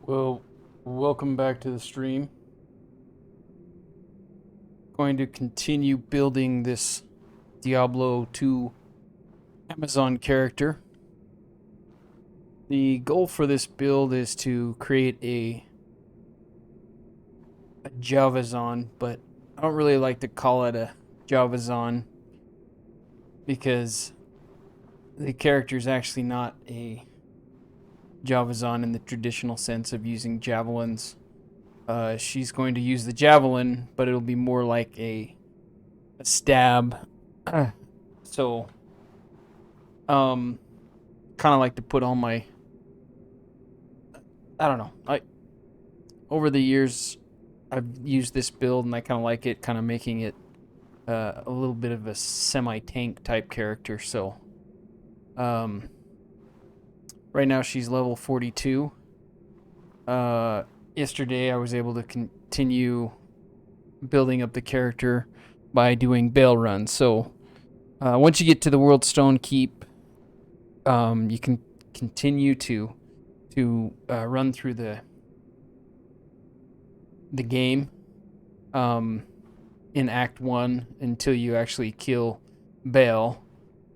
Well, welcome back to the stream. Going to continue building this Diablo 2 Amazon character. The goal for this build is to create a Javazon, but I don't really like to call it a Javazon because the character is actually not a Javazon in the traditional sense of using javelins. She's going to use the javelin, but it'll be more like a stab. So, um, kind of like to put all my, I don't know. Over the years, I've used this build and I kind of like it, kind of making it a little bit of a semi-tank type character. So, um, right now she's level 42. Yesterday I was able to continue building up the character by doing Baal runs. So, once you get to the World Stone Keep, you can continue to run through the game in Act 1 until you actually kill Baal,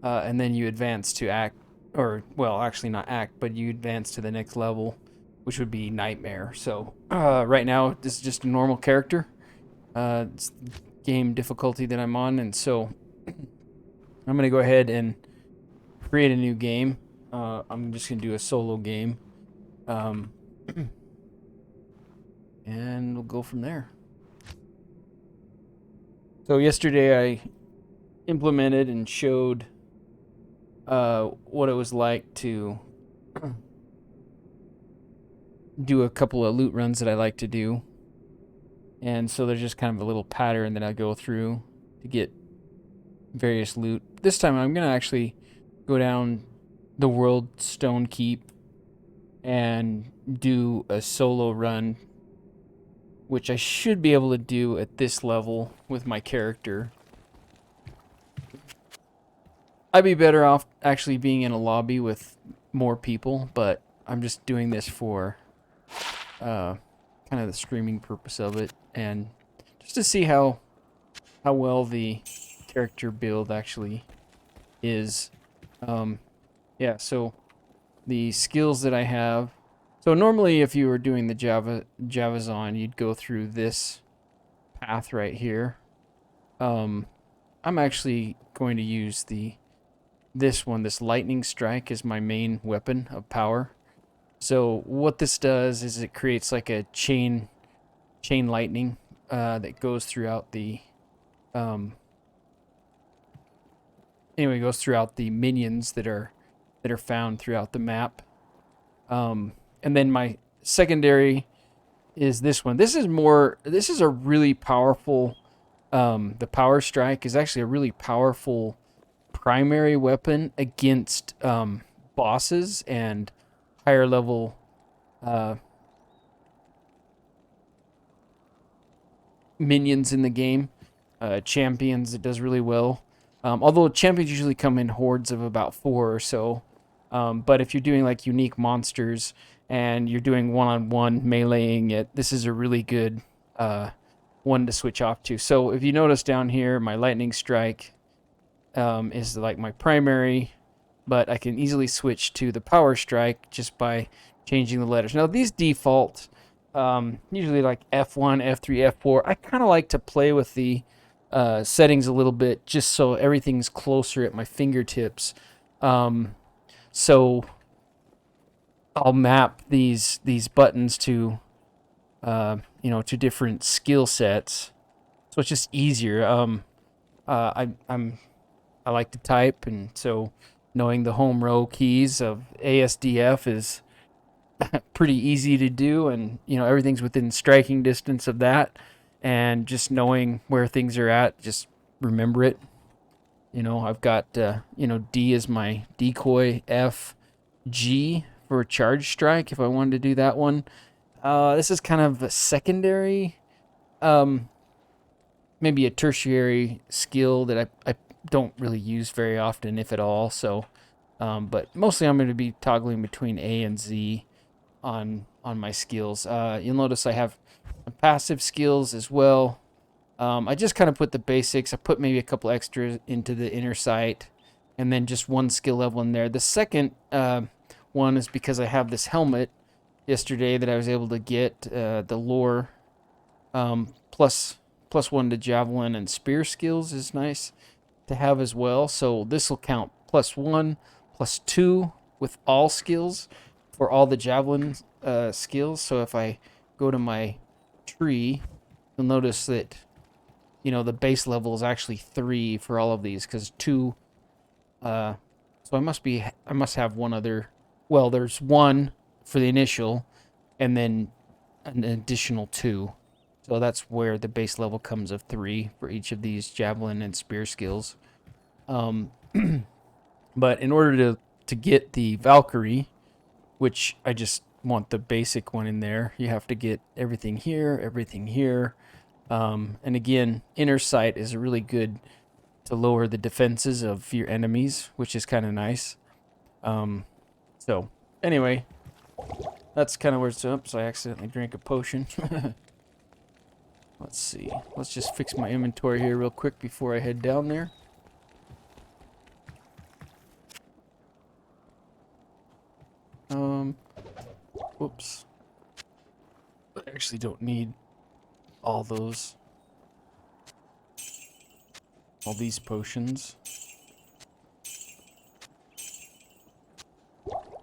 and then you advance to Act, or, well, actually not Act, but you advance to the next level, which would be Nightmare. So, right now, this is just a normal character. It's the game difficulty that I'm on, and so I'm going to go ahead and create a new game. I'm just going to do a solo game. Um, and we'll go from there. So yesterday I implemented and showed what it was like to do a couple of loot runs that I like to do. And so there's just kind of a little pattern that I go through to get various loot. This time I'm going to actually go down the World Stone Keep and do a solo run, which I should be able to do at this level with my character. I'd be better off actually being in a lobby with more people, but I'm just doing this for kind of the streaming purpose of it, and just to see how well the character build actually is. Yeah, so the skills that I have. So normally, if you were doing the Javazon, you'd go through this path right here. I'm actually going to use this lightning strike as my main weapon of power. So what this does is it creates like a chain lightning that goes throughout the goes throughout the minions that are found throughout the map. And then my secondary is this one. This is a really powerful. The power strike is actually a really powerful primary weapon against bosses and higher level minions in the game. Champions, it does really well. Although champions usually come in hordes of about 4 or so. But if you're doing like unique monsters and you're doing one-on-one meleeing it, this is a really good one to switch off to. So if you notice down here, my lightning strike is like my primary, but I can easily switch to the power strike just by changing the letters. Now these default usually like F1, F3, F4. I kind of like to play with the settings a little bit just so everything's closer at my fingertips. So I'll map these buttons to to different skill sets, so it's just easier. I like to type, and so knowing the home row keys of ASDF is pretty easy to do, and everything's within striking distance of that, and just knowing where things are at, just remember it. I've got D is my decoy, F, G for a charge strike if I wanted to do that one. This is kind of a secondary, maybe a tertiary skill that I don't really use very often, if at all. So, but mostly I'm going to be toggling between A and Z on my skills. You'll notice I have passive skills as well. I just kind of put the basics. I put maybe a couple extras into the inner sight, and then just one skill level in there. The second one is because I have this helmet yesterday that I was able to get the lore plus one to javelin and spear skills is nice to have as well. So this will count +1, +2 with all skills for all the javelin skills. So if I go to my tree, you'll notice that the base level is actually 3 for all of these because 2. So I must have one other. Well, there's 1 for the initial, and then an additional 2. So that's where the base level comes of 3 for each of these javelin and spear skills. But in order to get the Valkyrie, which I just want the basic one in there, you have to get everything here, everything here. And again, inner sight is really good to lower the defenses of your enemies, which is kind of nice. So anyway, that's kind of where it's up. So I accidentally drank a potion. Let's see. Let's just fix my inventory here real quick before I head down there. Whoops. I actually don't need all these potions.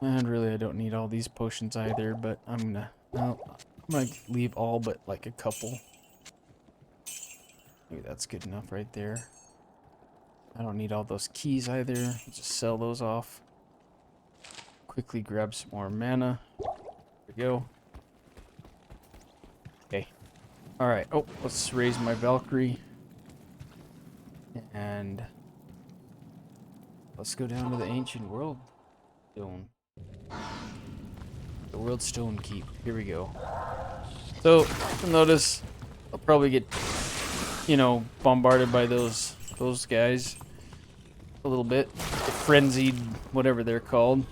And really I don't need all these potions either, but I'm gonna leave all but like a couple. Maybe that's good enough right there. I don't need all those keys either. I'll just sell those off. Quickly grab some more mana. There we go. Okay. Alright. Oh, let's raise my Valkyrie. And let's go down to the ancient world stone. The world stone keep. Here we go. So, you'll notice I'll probably get, bombarded by those guys a little bit. The frenzied, whatever they're called.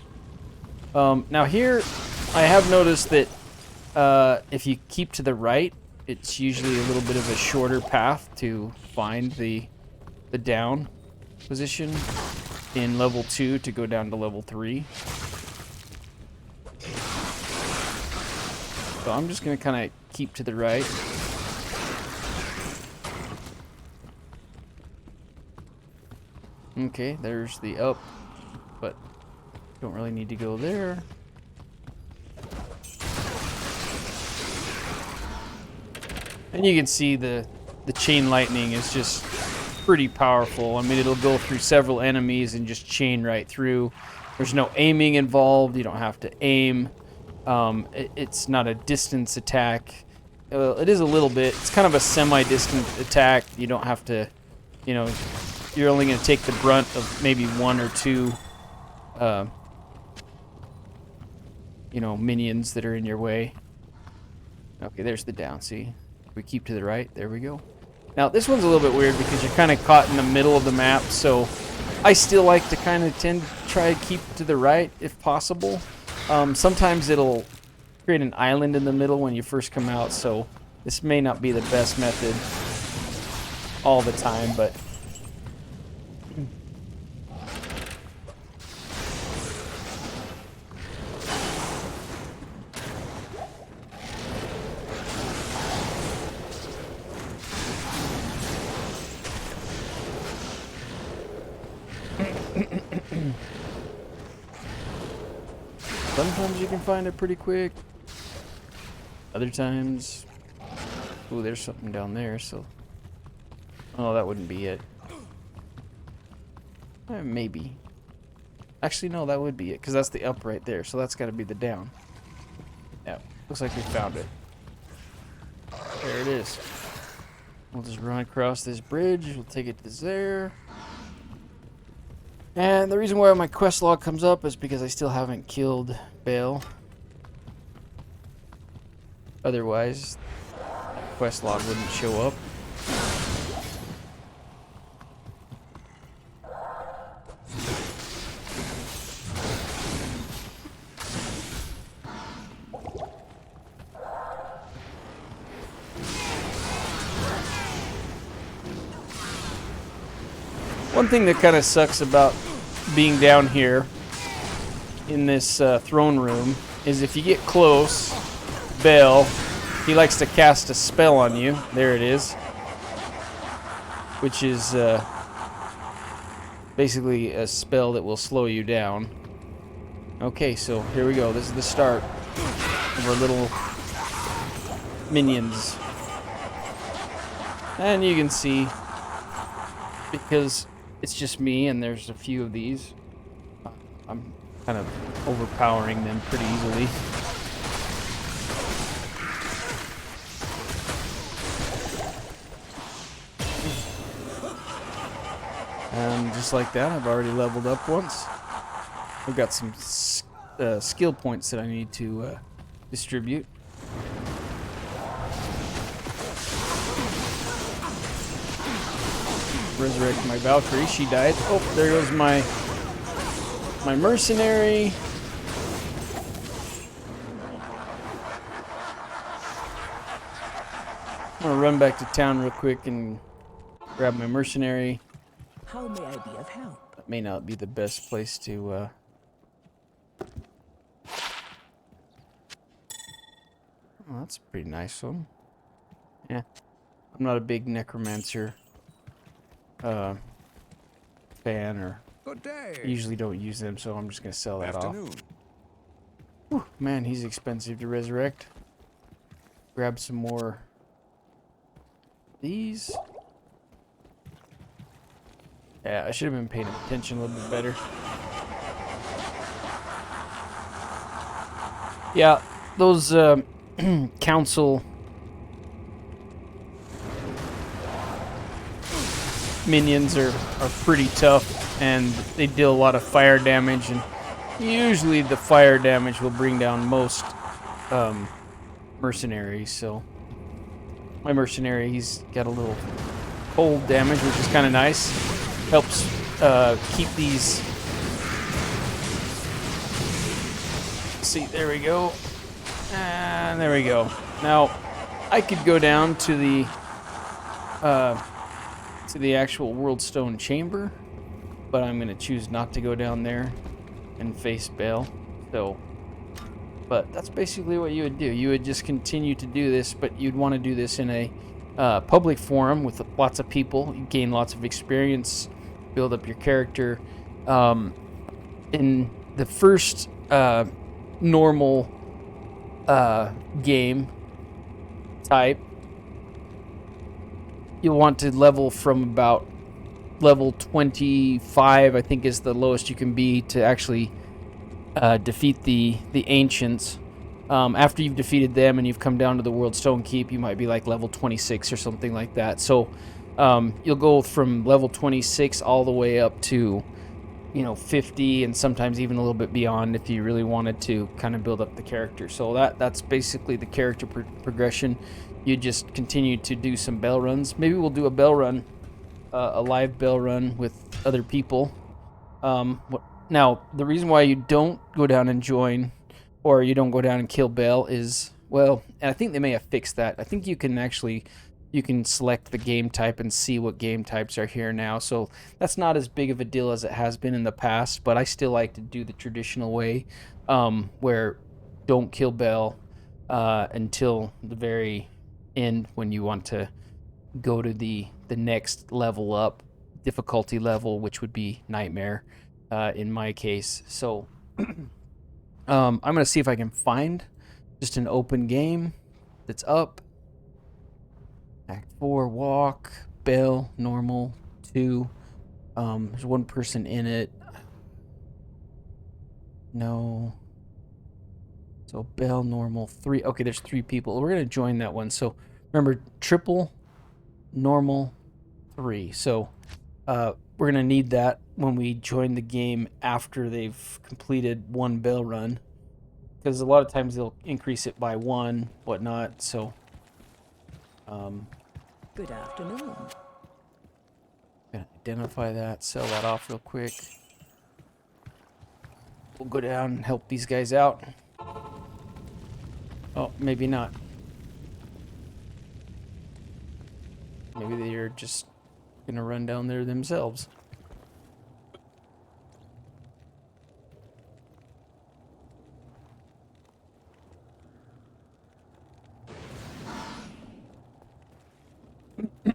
Now here, I have noticed that if you keep to the right, it's usually a little bit of a shorter path to find the down position in level 2 to go down to level 3. So I'm just going to kind of keep to the right. Okay, there's the up, but don't really need to go there. And you can see the chain lightning is just pretty powerful. I mean, it'll go through several enemies and just chain right through. There's no aiming involved. You don't have to aim. It's not a distance attack. It is a little bit. It's kind of a semi-distant attack. You don't have to, you're only going to take the brunt of maybe 1 or 2, minions that are in your way. Okay, there's the down. See? We keep to the right. There we go. Now, this one's a little bit weird because you're kind of caught in the middle of the map, so I still like to kind of tend to try to keep to the right if possible. Sometimes it'll create an island in the middle when you first come out, so this may not be the best method all the time, but sometimes you can find it pretty quick. Other times... Ooh, there's something down there, so... Oh, that wouldn't be it. Maybe. Actually, no, that would be it, because that's the up right there, so that's got to be the down. Yeah, looks like we found it. There it is. We'll just run across this bridge. We'll take it to there. And the reason why my quest log comes up is because I still haven't killed Baal. Otherwise, that quest log wouldn't show up. One thing that kind of sucks about being down here in this throne room is if you get close, Baal, he likes to cast a spell on you. There it is. Which is basically a spell that will slow you down. Okay, so here we go. This is the start of our little minions. And you can see, because it's just me and there's a few of these, I'm kind of overpowering them pretty easily. And just like that, I've already leveled up once. I've got some skill points that I need to distribute. Resurrect my Valkyrie. She died. Oh, there goes my mercenary. I'm gonna run back to town real quick and grab my mercenary. How may I be of help? That may not be the best place to oh, that's a pretty nice one. Yeah. I'm not a big necromancer fan, or Good day. usually don't use them, so I'm just gonna sell that Afternoon. off. Whew, man, he's expensive to resurrect. Grab some more these. Yeah, I should have been paying attention a little bit better. Yeah, those council minions are pretty tough, and they deal a lot of fire damage, and usually the fire damage will bring down most mercenaries. So my mercenary, he's got a little cold damage, which is kind of nice. Helps keep these. See, there we go, and there we go. Now I could go down to the actual World Stone Chamber, but I'm gonna choose not to go down there and face Baal. So, but that's basically what you would do. You would just continue to do this, but you'd want to do this in a public forum with lots of people. You gain lots of experience, build up your character. In the first normal game type, you'll want to level from about level 25, I think is the lowest you can be, to actually defeat the ancients. After you've defeated them and you've come down to the World Stone Keep, you might be like level 26 or something like that. So you'll go from level 26 all the way up to, 50, and sometimes even a little bit beyond if you really wanted to kind of build up the character. So that's basically the character progression. You just continue to do some Baal runs. Maybe we'll do a Baal run, a live Baal run with other people. Now, the reason why you don't go down and join, or you don't go down and kill Baal is, well, and I think they may have fixed that. I think you can select the game type and see what game types are here now. So that's not as big of a deal as it has been in the past, but I still like to do the traditional way, where don't kill Baal until the very end, when you want to go to the next level up, difficulty level, which would be Nightmare in my case. So I'm going to see if I can find just an open game that's up. Act 4, walk, Baal, normal, 2. There's one person in it. No. So Baal, normal, 3. Okay, there's 3 people. We're going to join that one. So remember, triple, normal, 3. So we're going to need that when we join the game after they've completed one Baal run. Because a lot of times they'll increase it by 1, whatnot. So Good afternoon. gonna identify that, sell that off real quick. We'll go down and help these guys out. Oh, maybe not. Maybe they're just gonna run down there themselves.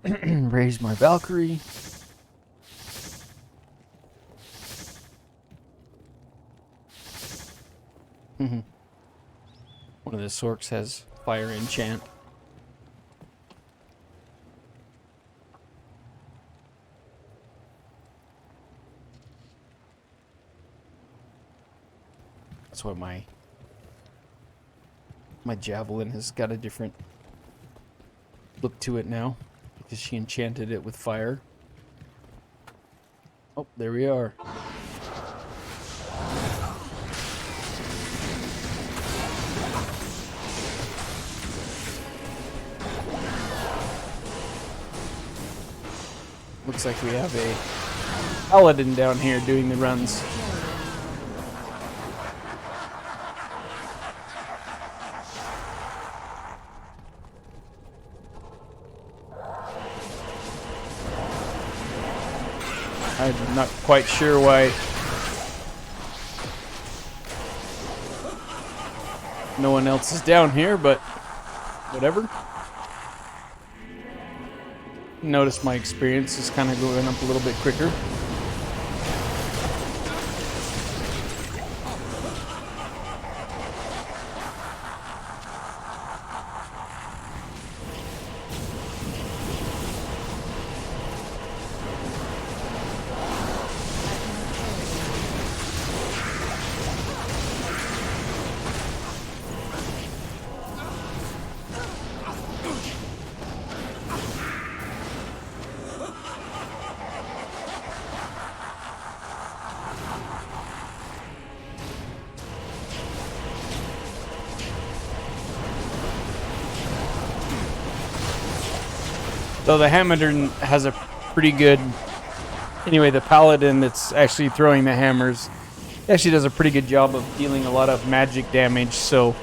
Raise my Valkyrie. One of the Sorks has fire enchant. That's why my javelin has got a different look to it now, because she enchanted it with fire. Oh, there we are. Looks like we have a paladin down here doing the runs. I'm not quite sure why no one else is down here, but whatever. Notice my experience is kind of going up a little bit quicker. Though the Hammerdern has a pretty good... Anyway, the Paladin that's actually throwing the hammers actually does a pretty good job of dealing a lot of magic damage, so...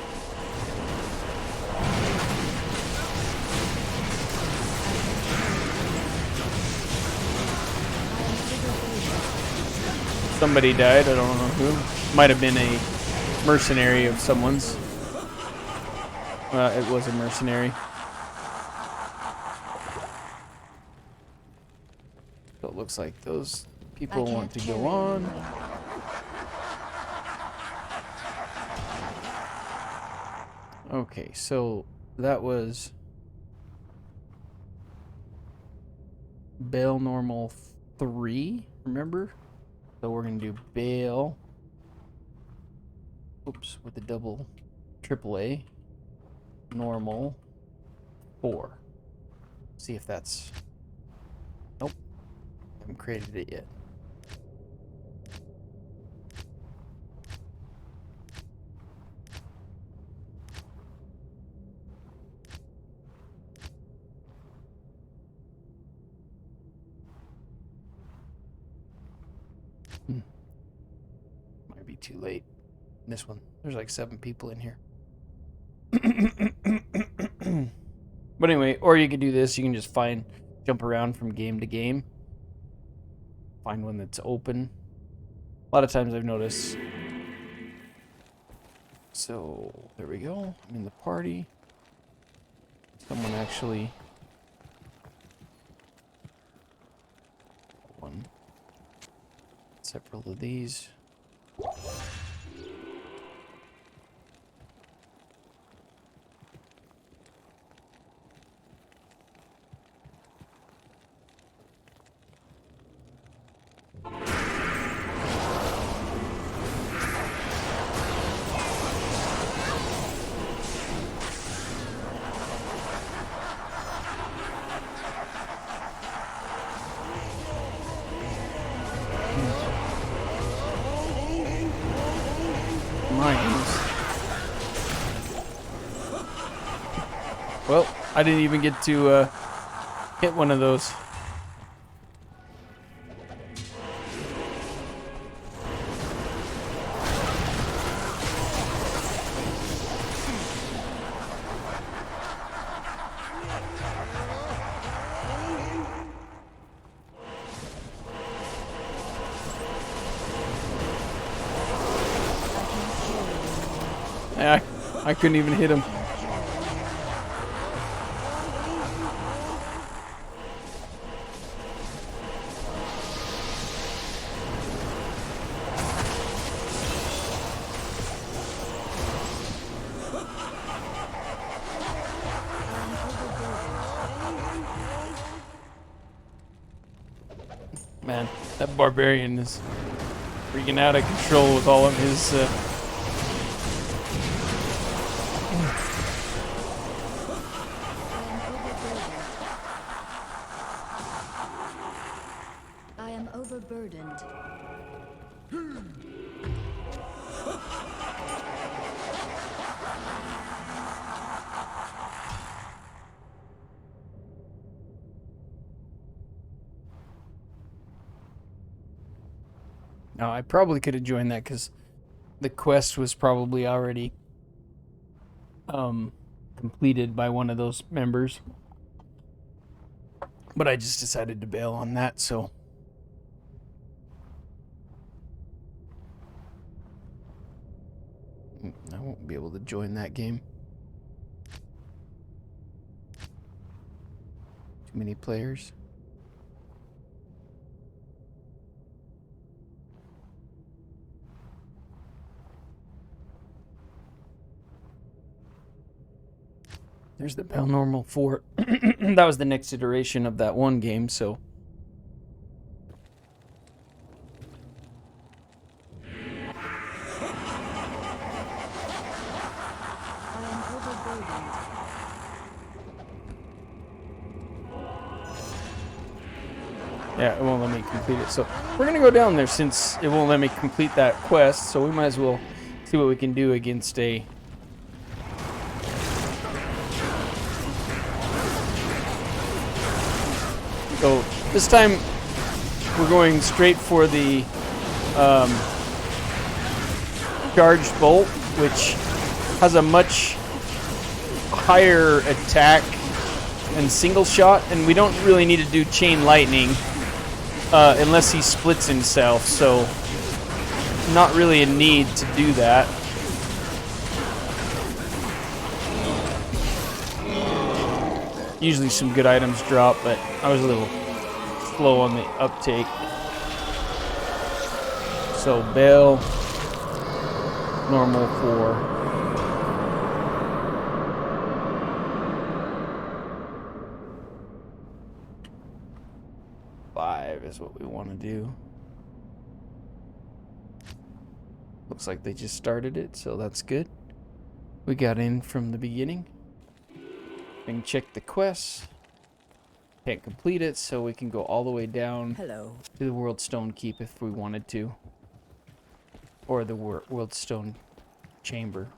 Somebody died, I don't know who. Might have been a mercenary of someone's. It was a mercenary. So it looks like those people want to go on. Okay, so that was Baal normal 3, remember? So we're going to do Baal, oops, with the double AAA, normal 4. See if that's, nope, haven't created it yet. Might be too late. This one, there's like 7 people in here. But anyway, or you could do this. You can just jump around from game to game. Find one that's open. A lot of times I've noticed. So there we go. I'm in the party. Someone actually. One. Several of these. Well, I didn't even get to hit one of those. I couldn't even hit him. man, that barbarian is freaking out of control with all of his. I am overburdened. No, I probably could have joined that because the quest was probably already completed by one of those members. But I just decided to bail on that, so. I won't be able to join that game. Too many players. There's the Baal Normal 4. That was the next iteration of that one game, so. Yeah, it won't let me complete it. So we're going to go down there since it won't let me complete that quest. So we might as well see what we can do against a... So this time we're going straight for the charged bolt, which has a much higher attack and single shot. And we don't really need to do chain lightning. Unless he splits himself, so not really a need to do that. Usually some good items drop, but I was a little slow on the uptake. So Baal, normal 4. Is what we want to do. Looks like they just started it, so that's good. We got in from the beginning. We can check the quests. Can't complete it, so we can go all the way down Hello. to the World Stone Keep if we wanted to. Or the World Stone Chamber.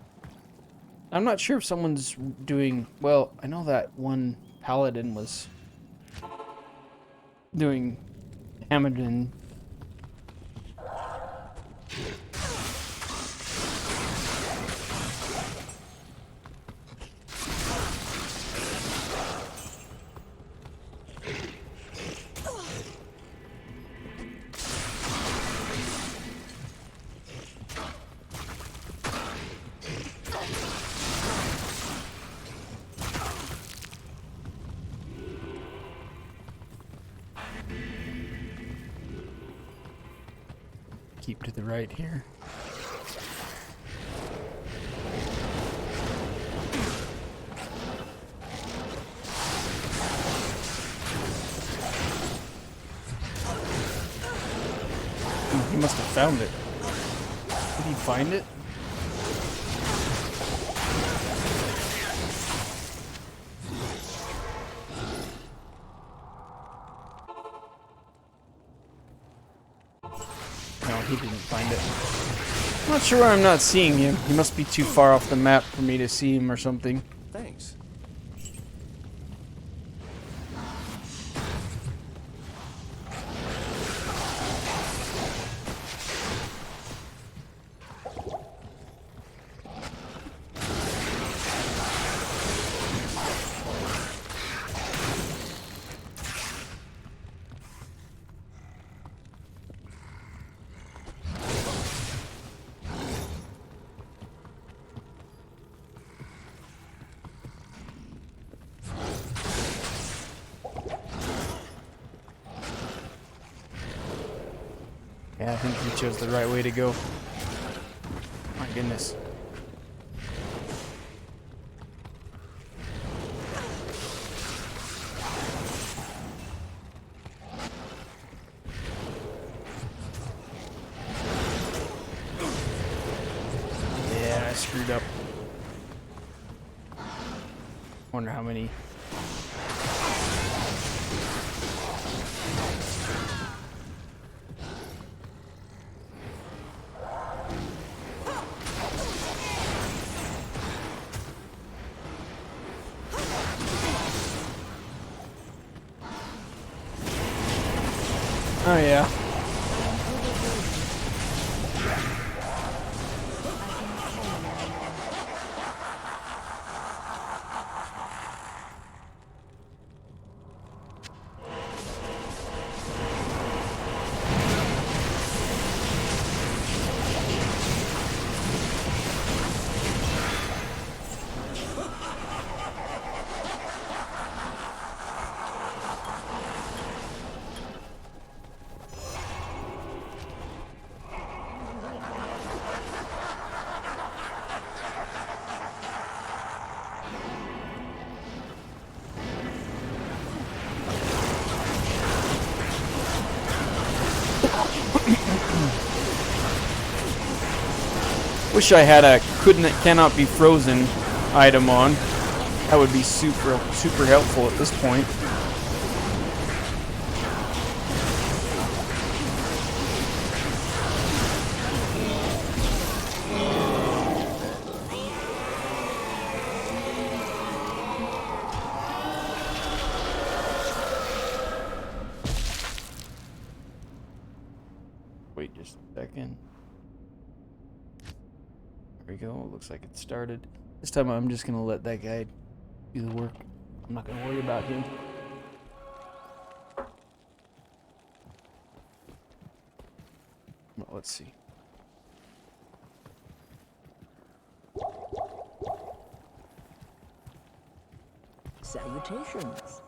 I'm not sure if someone's doing... Well, I know that one paladin was doing Hamadin. Keep to the right here. Oh, he must have found it. Did he find it? He didn't find it. I'm not sure why I'm not seeing him. He must be too far off the map for me to see him or something. Thanks. Yeah, I think he chose the right way to go. My goodness. Wonder how many. Oh yeah. Wish I had a cannot be frozen item on. That would be super helpful at this point. Wait just a second. There we go. Looks like it started. This time I'm just gonna let that guy do the work. I'm not gonna worry about him. Well, let's see. Salutations.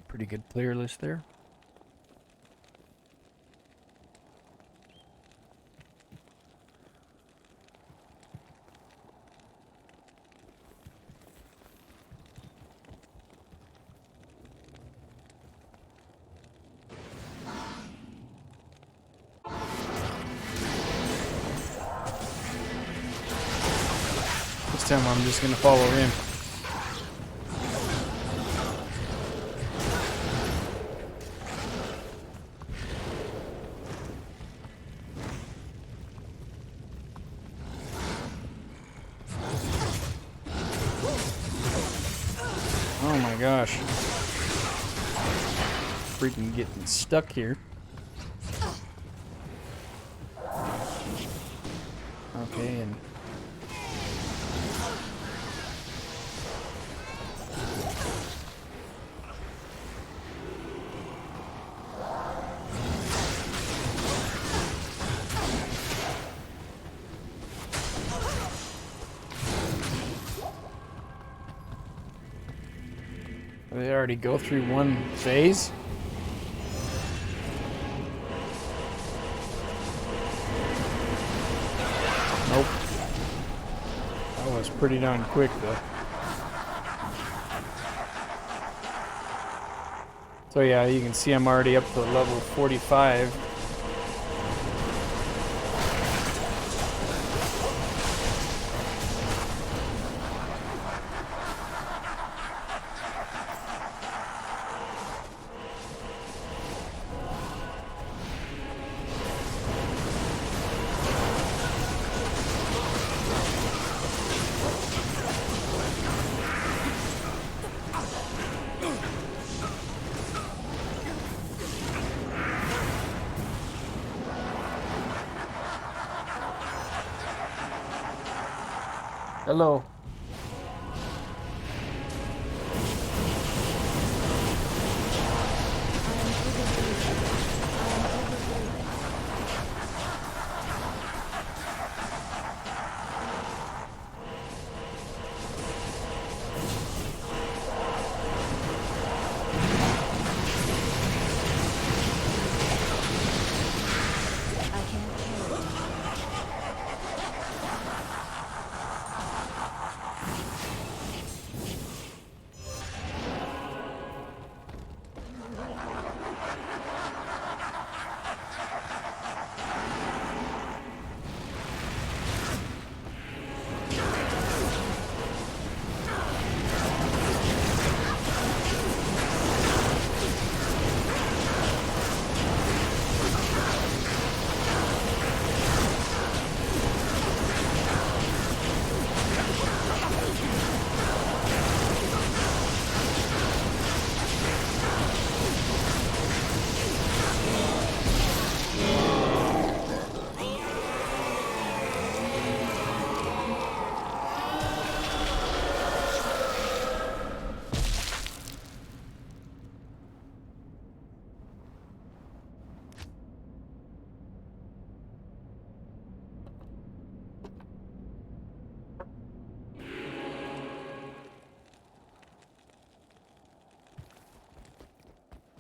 Pretty good player list there. This time I'm just gonna follow him. Oh my gosh. Freaking getting stuck here. Okay, and they already go through one phase. Nope. That was pretty darn quick though. So yeah, you can see I'm already up to level 45.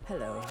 Hello.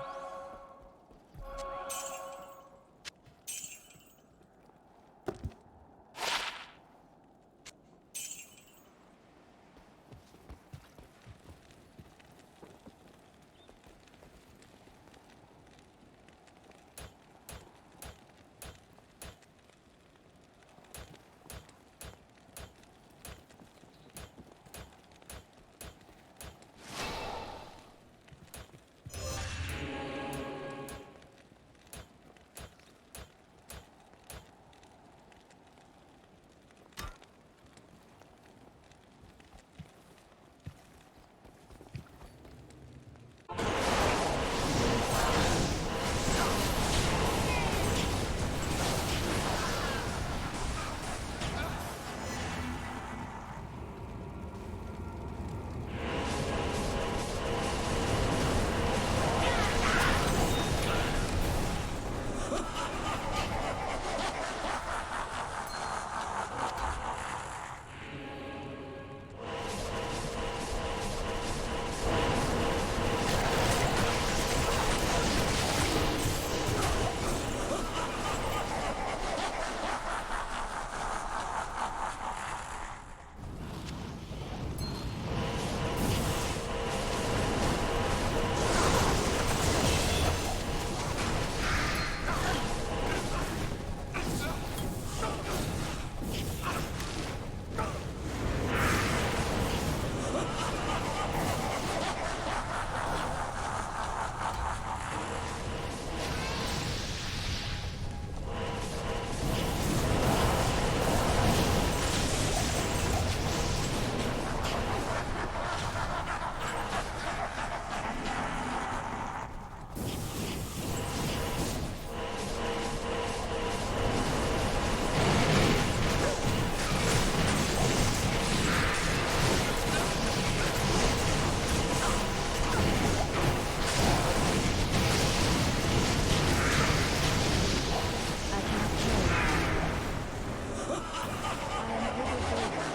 I cannot carry on.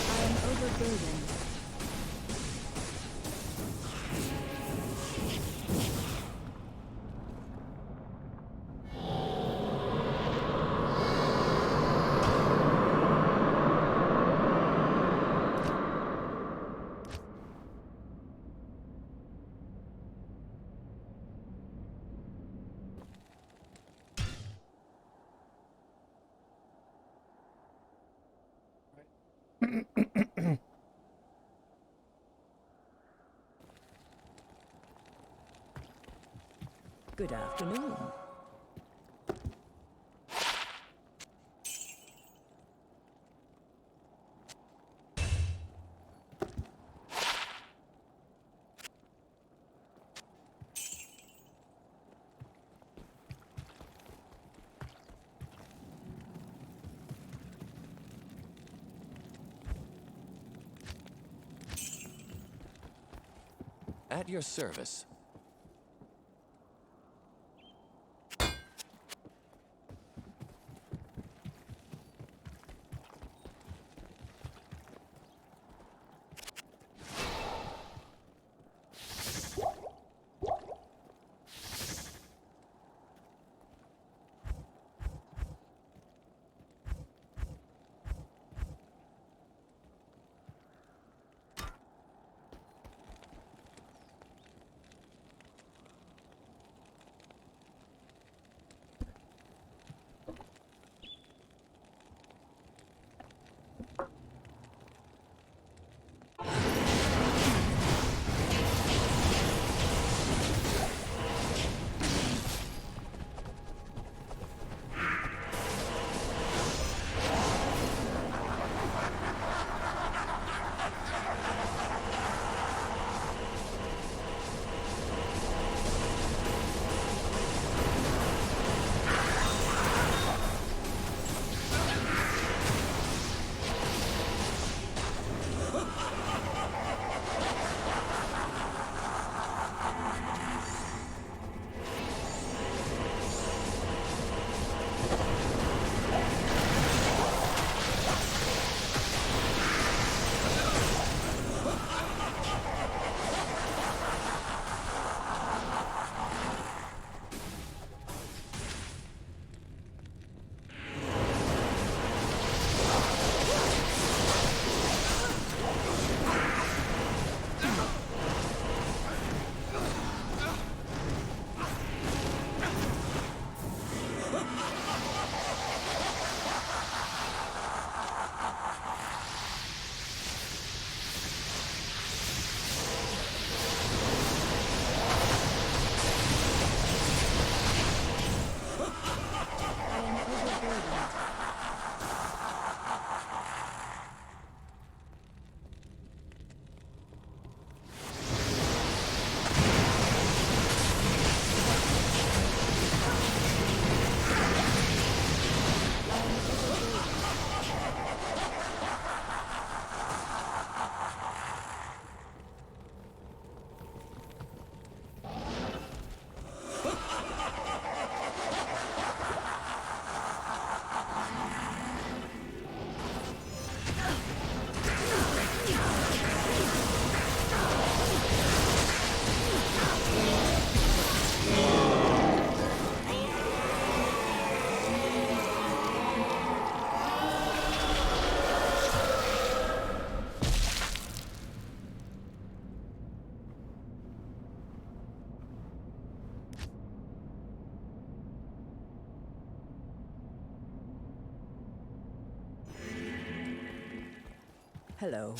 I am overburdened. I am overburdened. Good afternoon. At your service. Hello.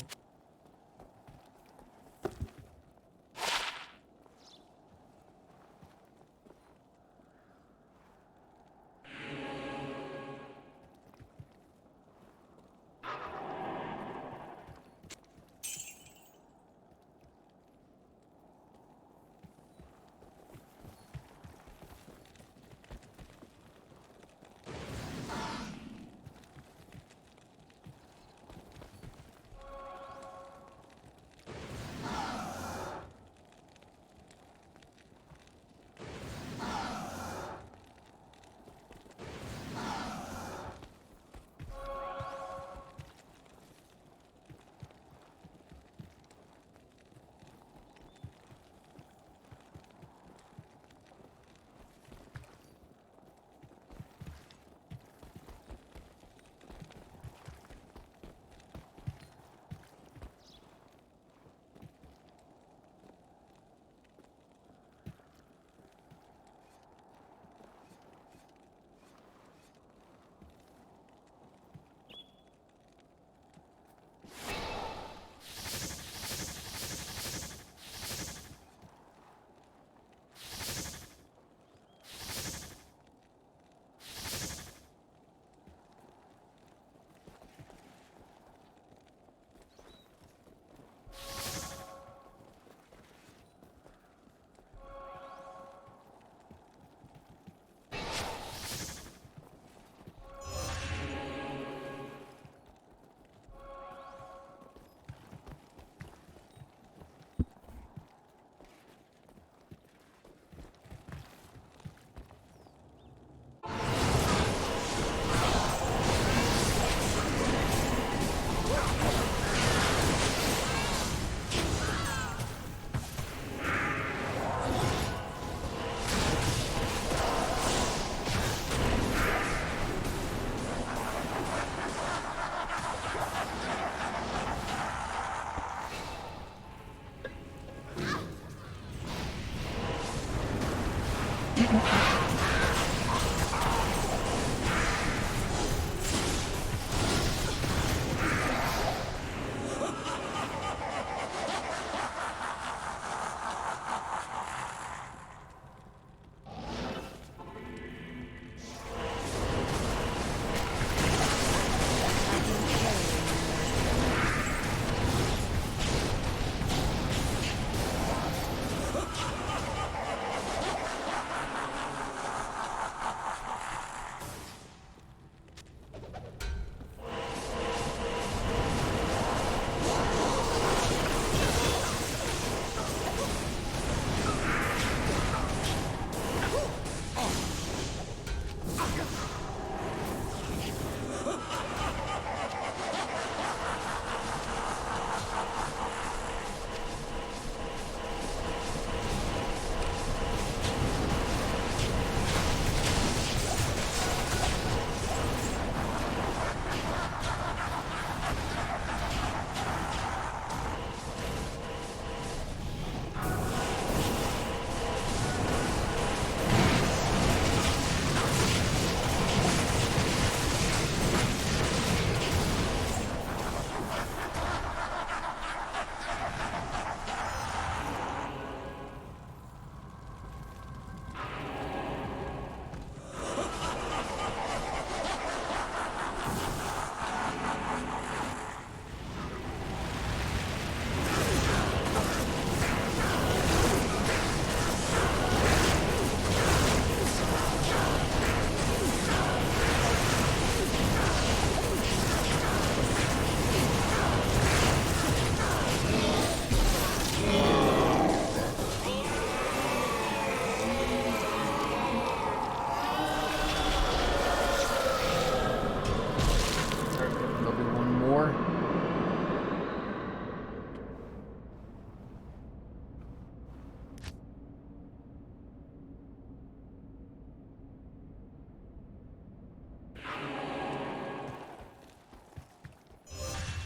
There'll be one more.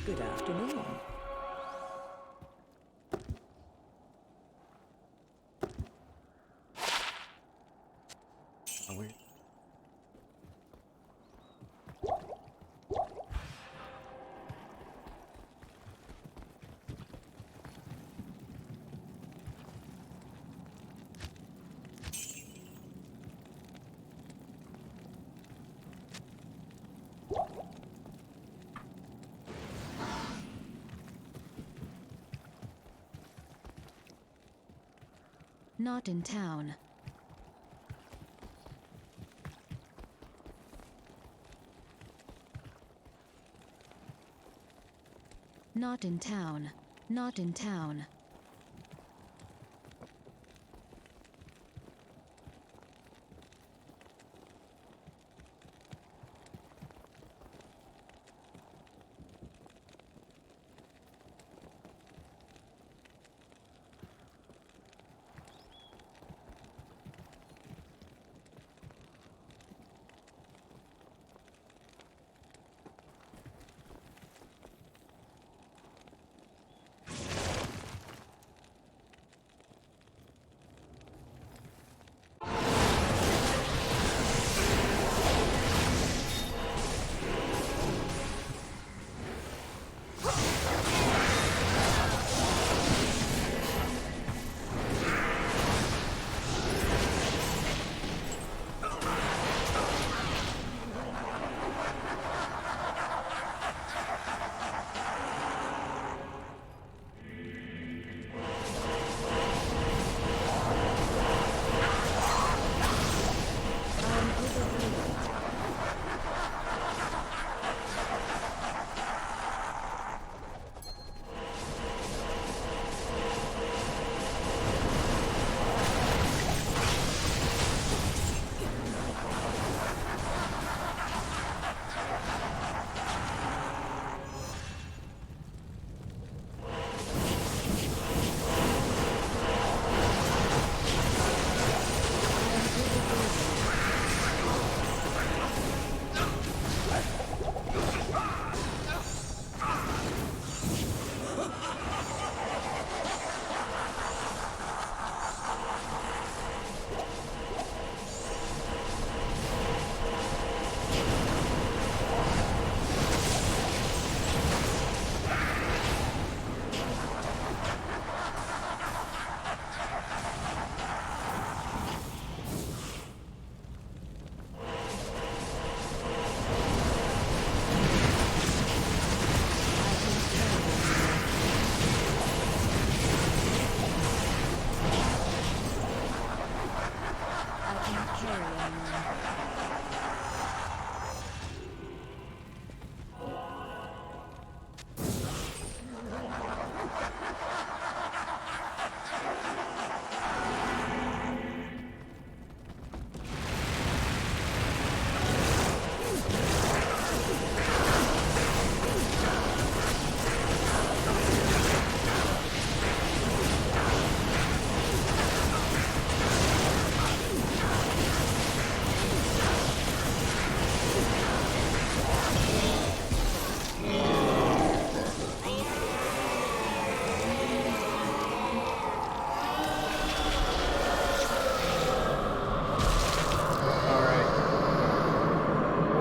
Good afternoon. Oh, weird. Not in town. Not in town. Not in town.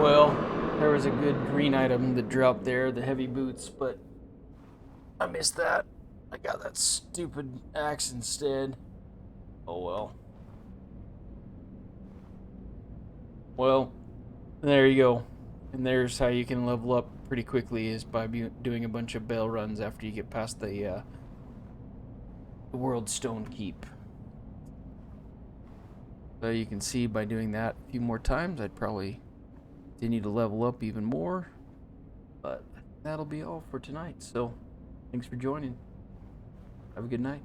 Well, there was a good green item that dropped there, the heavy boots, but I missed that. I got that stupid axe instead. Oh well. Well, there you go. And there's how you can level up pretty quickly, is by doing a bunch of Baal runs after you get past the World Stone Keep. So you can see by doing that a few more times, I'd probably continue to level up even more. But that'll be all for tonight. So thanks for joining. Have a good night.